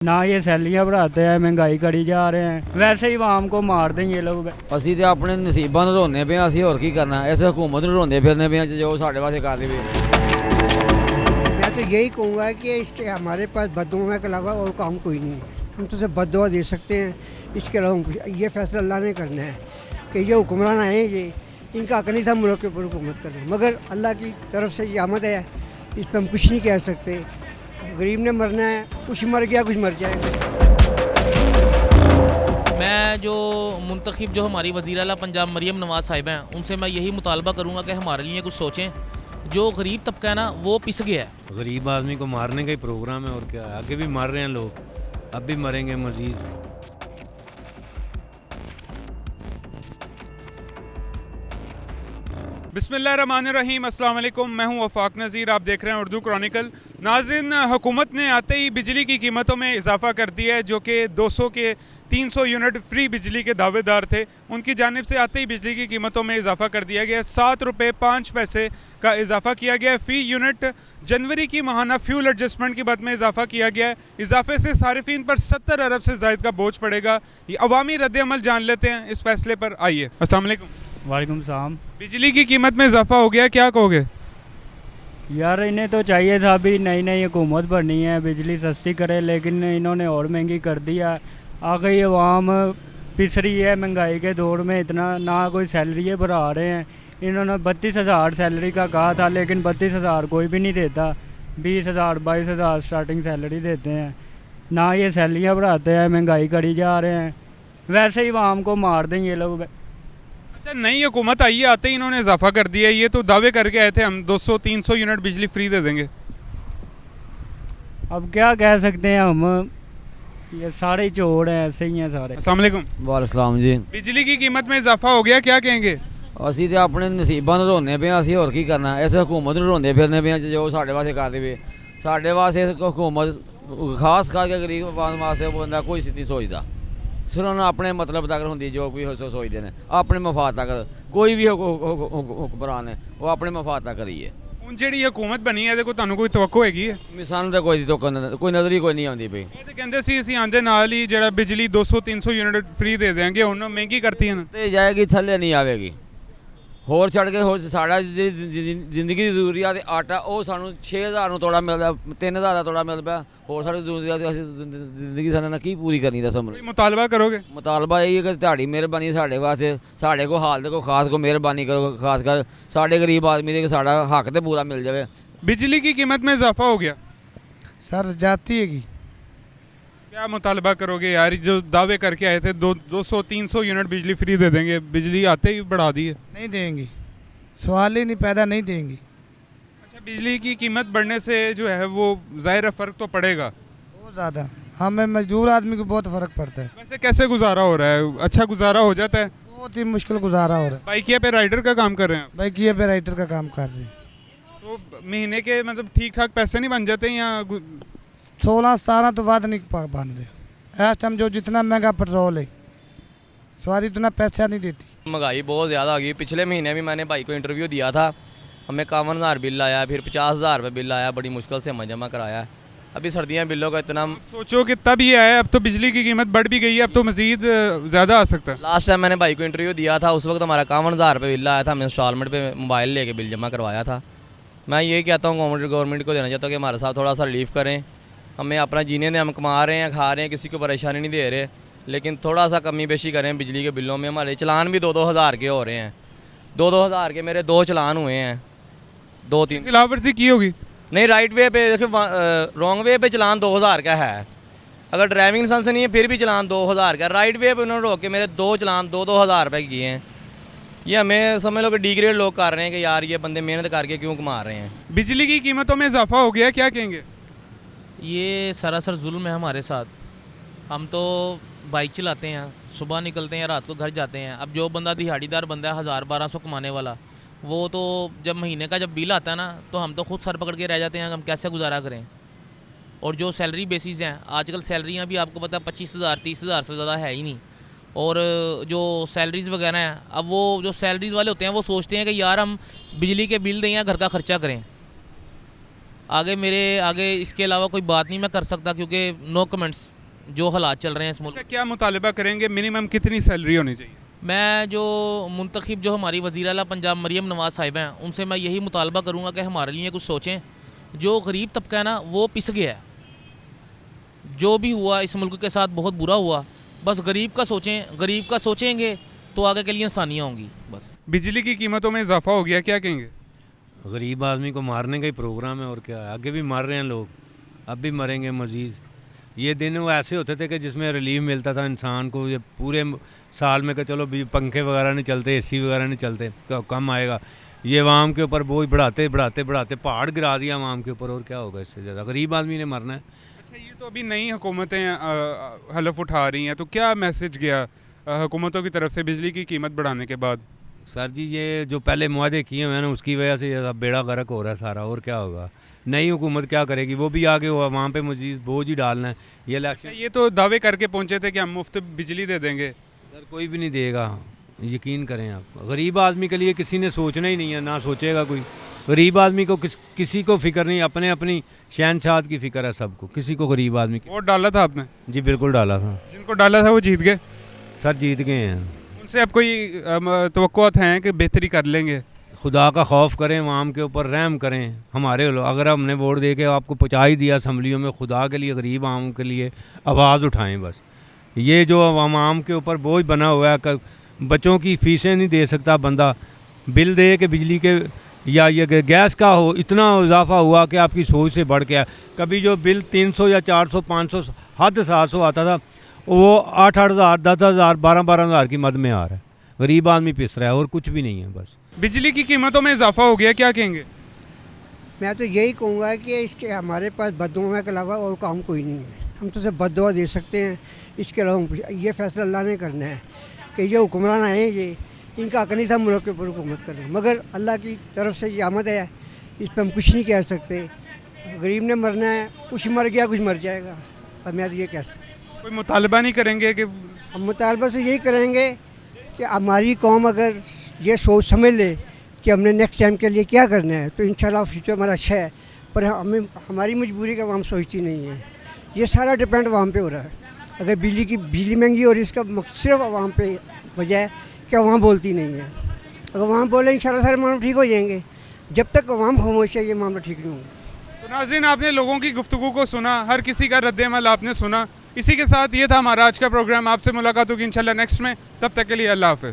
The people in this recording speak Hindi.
ना ये सैलरियाँ बढ़ाते हैं, महंगाई करी जा रहे हैं, वैसे ही आवाम को मार दें ये लोग। ਅਸੀਂ ਤੇ ਆਪਣੇ ਨਸੀਬਾਂ ਨੂੰ ਰੋਂਦੇ ਪਏ, ਅਸੀਂ ਹੋਰ ਕੀ ਕਰਨਾ। ਇਸ ਹਕੂਮਤ ਨੂੰ ਰੋਂਦੇ ਫਿਰਦੇ ਪਏ ਜੋ ਸਾਡੇ ਵਾਸਤੇ ਕਰ ਰਹੀ ਹੈ। मैं तो यही कहूँगा कि इसके हमारे पास बददुआ के अलावा और काम कोई नहीं है। हम तो सिर्फ बददुआ दे सकते हैं, इसके अलावा हम ये फैसला अल्लाह ने करना है कि ये हुक्मरान आए ये इनका हक नहीं था मुल्क के ऊपर हुकूमत करना, मगर अल्लाह की तरफ से ये आमद है, इस पर हम कुछ नहीं कह सकते। गरीब ने मरना है, कुछ मर गया कुछ मर जाएगा। मैं जो मुंतखब जो हमारी वज़ीर आला पंजाब मरीम नवाज़ साहिबा हैं, उनसे मैं यही मुतालबा करूँगा कि हमारे लिए कुछ सोचें। जो गरीब तबका है ना वो पिस गया है। गरीब आदमी को मारने का ही प्रोग्राम है और क्या है। आगे भी मार रहे हैं लोग, अब भी मरेंगे मजीद। बिस्मिल्लाहिर्रहमानिर्रहीम, अस्सलाम वालेकुम। मैं हूं वफाक नज़ीर, आप देख रहे हैं उर्दू क्रॉनिकल। नाज़रीन, हुकूमत ने आते ही बिजली की कीमतों में इजाफा कर दिया है। जो कि 200 के 300 यूनिट फ्री बिजली के दावेदार थे, उनकी जानिब से आते ही बिजली की कीमतों में इजाफा कर दिया गया है। 7 रुपये 5 पैसे का इजाफा किया गया है फ़ी यूनिट। जनवरी की माहाना फ्यूल एडजस्टमेंट की बात में इजाफा किया गया है। इजाफे से सारिफिन पर 70 अरब से ज़ायद का बोझ पड़ेगा। ये अवामी रद्द-ए-अमल जान लेते हैं इस फैसले पर। आइए। अस्सलाम वालेकुम। वालेकुम सलाम। बिजली की कीमत में इजाफा हो गया, क्या कहोगे? यार इन्हें तो चाहिए था अभी नई नई हुकूमत बननी है, बिजली सस्ती करे, लेकिन इन्होंने और महंगी कर दिया। आ गई अवाम पिस रही है महंगाई के दौर में, इतना ना कोई सैलरी बढ़ा रहे हैं। इन्होंने 32,000 सैलरी का कहा था, लेकिन 32,000 कोई भी नहीं देता। 20,000 22,000 स्टार्टिंग सैलरी देते हैं। ना ये सैलरियाँ बढ़ाते हैं, महंगाई करी जा रहे हैं, वैसे ही आवाम को मार दें ये लोग। अच्छा, नई हुकूमत आई है, आते ही इन्होंने इजाफा कर दिया। ये तो दावे करके आए थे हम 200-300 यूनिट बिजली फ्री दे देंगे। अब क्या कह सकते हैं हम, ये सारे ही चोर हैं, ऐसे ही हैं सारे। अस्सलाम वालेकुम। ਵਾਲੇਕੁਮ ਜੀ। बिजली की कीमत में इजाफा हो गया, क्या कहेंगे? ਅਸੀਂ ਤੇ ਆਪਣੇ ਨਸੀਬਾਂ ਨੂੰ ਰੋਂਦੇ ਪਏ, ਅਸੀਂ ਹੋਰ ਕੀ ਕਰਨਾ। ਇਸ ਹਕੂਮਤ ਨੂੰ ਰੋਂਦੇ ਫਿਰਦੇ ਪਏ ਜੋ ਸਾਡੇ ਵਾਸਤੇ ਕਰ ਰਹੀ ਹੈ। ਸਾਡੇ ਵਾਸਤੇ ਇਸ ਹਕੂਮਤ ਖਾਸ ਕਰਕੇ ਗਰੀਬ ਆਵਾਮ ਵਾਸਤੇ ਬੰਦਾ ਕੋਈ ਸਿੱਧੀ ਸੋਚਦਾ। ਸਿਰਫ ਉਹਨਾਂ ਆਪਣੇ ਮਤਲਬ ਤੱਕ ਹੁੰਦੀ, ਜੋ ਕੋਈ ਸੋਚਦੇ ਨੇ ਆਪਣੇ ਮਫਾਦ ਤੱਕ। ਕੋਈ ਵੀ ਹੁਕਮਰਾਨ ਹੈ ਉਹ ਆਪਣੇ ਮਫਾਦ ਤੱਕ ਕਰੀਏ। ਹੁਣ ਜਿਹੜੀ ਹਕੂਮਤ ਬਣੀ ਹੈ, ਇਹਦੇ ਕੋਲ ਤੁਹਾਨੂੰ ਕੋਈ ਤਵੱਕੋ ਹੈਗੀ ਹੈ? ਸਾਨੂੰ ਤਾਂ ਕੋਈ ਕੋਈ ਨਜ਼ਰ ਹੀ ਕੋਈ ਨਹੀਂ ਆਉਂਦੀ ਪਈ। ਇਹ ਤਾਂ ਕਹਿੰਦੇ ਸੀ ਅਸੀਂ ਆਂਦੇ ਨਾਲ ਹੀ ਜਿਹੜਾ ਬਿਜਲੀ 200-300 ਯੂਨਿਟ ਫ੍ਰੀ ਦੇ ਦੇਵਾਂਗੇ, ਹੁਣ ਮਹਿੰਗੀ ਕਰਤੀ ਹਨ। ਤੇ ਜਾਏਗੀ, ਥੱਲੇ ਨਹੀਂ ਆਵੇਗੀ। ਹੋਰ ਛੱਡ ਕੇ ਹੋਰ ਸਾਡਾ ਜ਼ਿੰਦਗੀ ਦੀ ਜ਼ਰੂਰੀਅਤ ਤੇ ਆਟਾ ਉਹ ਸਾਨੂੰ 6,000 ਨੂੰ ਤੋੜਾ ਮਿਲਦਾ, 3,000 ਦਾ ਤੋੜਾ ਮਿਲ ਪਿਆ। ਹੋਰ ਸਾਡੀ ਜ਼ਰੂਰੀਅਤ ਅਸੀਂ ਜ਼ਿੰਦਗੀ ਸਾਡੇ ਨਾਲ ਕੀ ਪੂਰੀ ਕਰਨੀ ਦੱਸੋ ਮੈਨੂੰ। ਮੁਤਾਲਬਾ ਕਰੋਗੇ? ਮੁਤਾਲਬਾ ਇਹ ਹੈ ਕਿ ਤੁਹਾਡੀ ਮਿਹਰਬਾਨੀ ਸਾਡੇ ਵਾਸਤੇ, ਸਾਡੇ ਕੋਲ ਹਾਲ ਦੇ ਕੋਈ ਖਾਸ ਕੋਈ ਮਿਹਰਬਾਨੀ ਕਰੋ, ਖਾਸ ਕਰ ਸਾਡੇ ਗਰੀਬ ਆਦਮੀ ਦੇ ਸਾਡਾ ਹੱਕ ਤੇ ਪੂਰਾ ਮਿਲ ਜਾਵੇ। बिजली की कीमत में इजाफा हो गया, सर जाती है। क्या मुतालबा करोगे यार? जो दावे करके आए थे 200-300 यूनिट बिजली फ्री दे देंगे, बिजली आते ही बढ़ा दी है। नहीं देंगी, सवाल ही नहीं पैदा, नहीं देंगी। अच्छा, बिजली की कीमत बढ़ने से जो है वो ज़ाहिर फ़र्क तो पड़ेगा बहुत ज़्यादा, हमें मजदूर आदमी को बहुत फ़र्क पड़ता है। वैसे कैसे गुजारा हो रहा है? अच्छा गुजारा हो जाता है? बहुत ही मुश्किल गुजारा हो रहा है। बाइकिया पे राइडर का काम कर रहे हैं बाइकिया पे राइटर का काम कर रहे हैं। तो महीने के मतलब ठीक ठाक पैसे नहीं बन जाते या 16-17 तो बाद नहीं बन रहे। ऐसा समझो जितना महंगा पेट्रोल है, सवारी उतना पैसा नहीं देती। महंगाई बहुत ज़्यादा आ गई। पिछले महीने भी मैंने भाई को इंटरव्यू दिया था, हमें 51,000 बिल आया, फिर 50,000 रुपये बिल आया। बड़ी मुश्किल से हमें जमा कराया। अभी सर्दियाँ बिलों का इतना सोचो कि तब ये आया, अब तो बिजली की कीमत बढ़ भी गई है, अब तो मज़ीद ज़्यादा आ सकता है। लास्ट टाइम मैंने भाई को इंटरव्यू दिया था, उस वक्त हमारा 51,000 रुपये बिल आया था। हमने इंस्टॉलमेंट पे मोबाइल लेके बिल जमा करवाया था। मैं ये कहता हूँ गवर्नमेंट को देना चाहता हूँ कि हमारे साथ थोड़ा सा रिलीफ करें। हमें अपना जीने दें, हम कमा रहे हैं, खा रहे हैं, किसी को परेशानी नहीं दे रहे, लेकिन थोड़ा सा कमी बेशी करें बिजली के बिलों में। हमारे चलान भी 2-2 हज़ार के हो रहे हैं। 2-2 हज़ार के मेरे 2 चलान हुए हैं, 2-3। खिलाफवर्जी की होगी? नहीं, राइट वे पे देखो, रॉन्ग वे पे चलान 2,000 का है। अगर ड्राइविंग लाइसेंस नहीं है फिर भी चलान 2,000 का। राइट वे पे उन्होंने रोक के मेरे 2 चलान 2-2 हज़ार रुपये किए हैं। ये हमें समझ लो कि डिग्रेड लोग कर रहे हैं कि यार ये बंदे मेहनत करके क्यों कमा रहे हैं। बिजली की कीमतों में इजाफा हो गया, क्या कहेंगे? ये सरासर जुल्म है हमारे साथ। हम तो बाइक चलाते हैं, सुबह निकलते हैं, रात को घर जाते हैं। अब जो बंदा दिहाड़ीदार बंदा है 1,000-1,200 कमाने वाला, वो तो जब महीने का जब बिल आता है ना, तो हम तो खुद सर पकड़ के रह जाते हैं, हम कैसे गुजारा करें। और जो सैलरी बेसिस हैं, आजकल सैलरियाँ भी आपको पता है 25,000 30,000 से ज़्यादा है ही नहीं। और जो सैलरीज़ वगैरह हैं, अब वो जो सैलरीज़ वाले होते हैं वो सोचते हैं कि यार हम बिजली के बिल दें या घर का ख़र्चा करें। आगे इसके अलावा कोई बात नहीं मैं कर सकता, क्योंकि नो कमेंट्स जो हालात चल रहे हैं इस मुल्क। क्या मुतालबा करेंगे, मिनिमम कितनी सैलरी होनी चाहिए? मैं जो मुंतखब जो हमारी वज़ीर आला पंजाब मरीम नवाज़ साहिब हैं, उनसे मैं यही मुतालबा करूँगा कि हमारे लिए कुछ सोचें। जो गरीब तबका है ना वो पिस गया है, जो भी हुआ इस मुल्क के साथ बहुत बुरा हुआ, बस गरीब का सोचें, गरीब का सोचेंगे तो आगे के लिए आसानियाँ होंगी। बस बिजली की कीमतों में इजाफा हो गया, क्या कहेंगे? गरीब आदमी को मारने का ही प्रोग्राम है और क्या है। आगे भी मार रहे हैं लोग, अब भी मरेंगे मज़ीद। ये दिन वो ऐसे होते थे कि जिसमें रिलीफ मिलता था इंसान को, ये पूरे साल में कि चलो पंखे वगैरह नहीं चलते, एसी वगैरह नहीं चलते तो कम आएगा। ये अवाम के ऊपर बोझ बढ़ाते बढ़ाते बढ़ाते पहाड़ गिरा दिया अवाम के ऊपर, और क्या होगा इससे ज़्यादा? गरीब आदमी ने मरना है। अच्छा, ये तो अभी नई हुकूमतें हलफ उठा रही हैं, तो क्या मैसेज गया हुकूमतों की तरफ से बिजली की कीमत बढ़ाने के बाद? सर जी, ये जो पहले मुआहदे किए हुए हैं ना, उसकी वजह से ये सब बेड़ा गर्क हो रहा है सारा, और क्या होगा? नई हुकूमत क्या करेगी? वो भी आगे हुआ वहाँ पे मजीद बोझ ही डालना है। ये इलेक्शन ये तो दावे करके पहुंचे थे कि हम मुफ्त बिजली दे देंगे। सर कोई भी नहीं देगा, यकीन करें आप। गरीब आदमी के लिए किसी ने सोचना ही नहीं है, ना सोचेगा कोई। गरीब आदमी को किसी को फिक्र नहीं, अपने अपनी शहनशाद की फ़िक्र है सबको, किसी को गरीब आदमी की। वोट डाला था आपने? जी बिल्कुल डाला था। जिनको डाला था वो जीत गए? सर जीत गए हैं। उनसे अब कोई तवक्कुआत हैं कि बेहतरी कर लेंगे? खुदा का खौफ करें, अवाम के ऊपर रहम करें। हमारे लोग अगर हमने वोट दे के आपको पहुँचा ही दिया असम्बलियों में, खुदा के लिए गरीब आवाम के लिए आवाज़ उठाएं बस। ये जो अवाम के ऊपर बोझ बना हुआ है, बच्चों की फ़ीसें नहीं दे सकता बंदा, बिल दे के बिजली के या ये गैस का हो, इतना इजाफा हुआ कि आपकी सोच से बढ़ गया। कभी जो बिल 300 या 400 500 हद 700 आता था, वो 8-8 हज़ार 10 हज़ार 12-12 हज़ार की मद में आ रहा है। गरीब आदमी पिस रहा है और कुछ भी नहीं है बस। बिजली की कीमतों में इजाफा हो गया, क्या कहेंगे? मैं तो यही कहूँगा कि इसके हमारे पास बददुआ के अलावा और काम कोई नहीं है। हम तो सिर्फ बददुआ दे सकते हैं, इसके अलावा ये फैसला अल्लाह ने करना है कि ये हुक्मरान आए, ये इनका हक नहीं था मुल्क के ऊपर हुकूमत करना, मगर अल्लाह की तरफ से ये आमद है, इस पर हम कुछ नहीं कह सकते। गरीब ने मरना है, कुछ मर गया कुछ मर जाएगा, और मैं तो ये कह सकता। कोई मुतालबा नहीं करेंगे कि? हम मुतालबा से यही करेंगे कि हमारी कौम अगर ये सोच समझ ले कि हमने नेक्स्ट टाइम के लिए क्या करना है, तो इंशाल्लाह फ्यूचर हमारा अच्छा है। पर हमें हमारी मजबूरी का आवाम सोचती नहीं है, ये सारा डिपेंड आवाम पे हो रहा है। अगर बिजली महंगी हो रही है, इसका सिर्फ आवाम पे वजह है कि आवाम बोलती नहीं है। अगर आवाम बोले इंशाल्लाह सारे मामले ठीक हो जाएंगे। जब तक आवाम खामोश है ये मामला ठीक नहीं होगा। तो नाज़रीन, आपने लोगों की गुफ्तगू को सुना, हर किसी का रद्द-ए-अमल आपने सुना। इसी के साथ ये था हमारा आज का प्रोग्राम। आपसे मुलाकात होगी इंशाल्लाह नेक्स्ट में, तब तक के लिए अल्लाह हाफ़िज़।